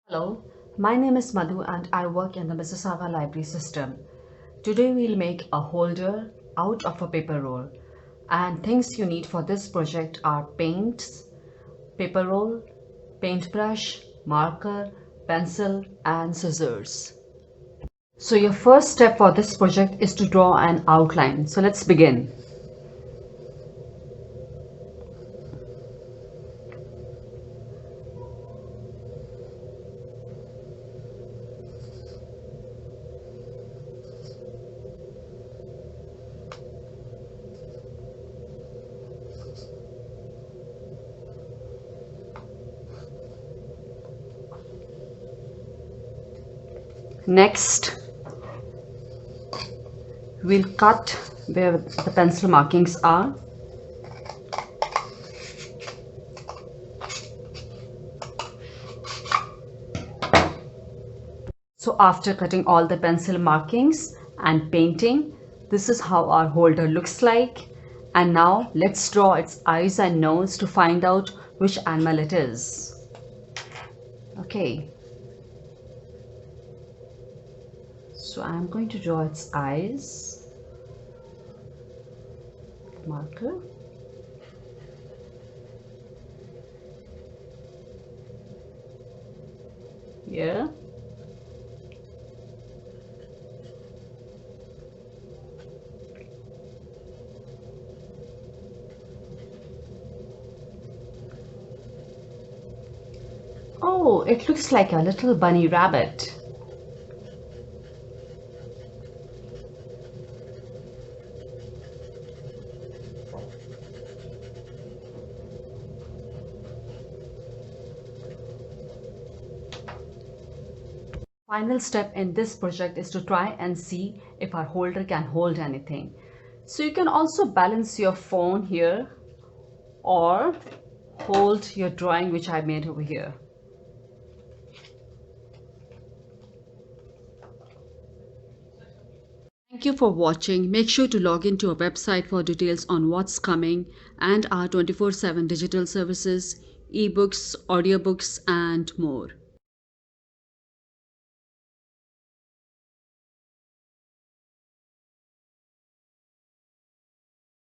Hello, my name is Madhu and I work in the Mississauga library system. Today we'll make a holder out of a paper roll, and things you need for this project are paints, paper roll, paintbrush, marker, pencil and scissors. So your first step for this project is to draw an outline. So let's begin. Next, we'll cut where the pencil markings are. So after cutting all the pencil markings and painting, this is how our holder looks like. And now let's draw its eyes and nose to find out which animal it is. Okay. So I'm going to draw its eyes. Marker. Here. Oh, it looks like a little bunny rabbit. Final step in this project is to try and see if our holder can hold anything. So you can also balance your phone here or hold your drawing which I made over here. Thank you for watching. Make sure to log into our website for details on what's coming and our 24/7 digital services, ebooks, audiobooks and more.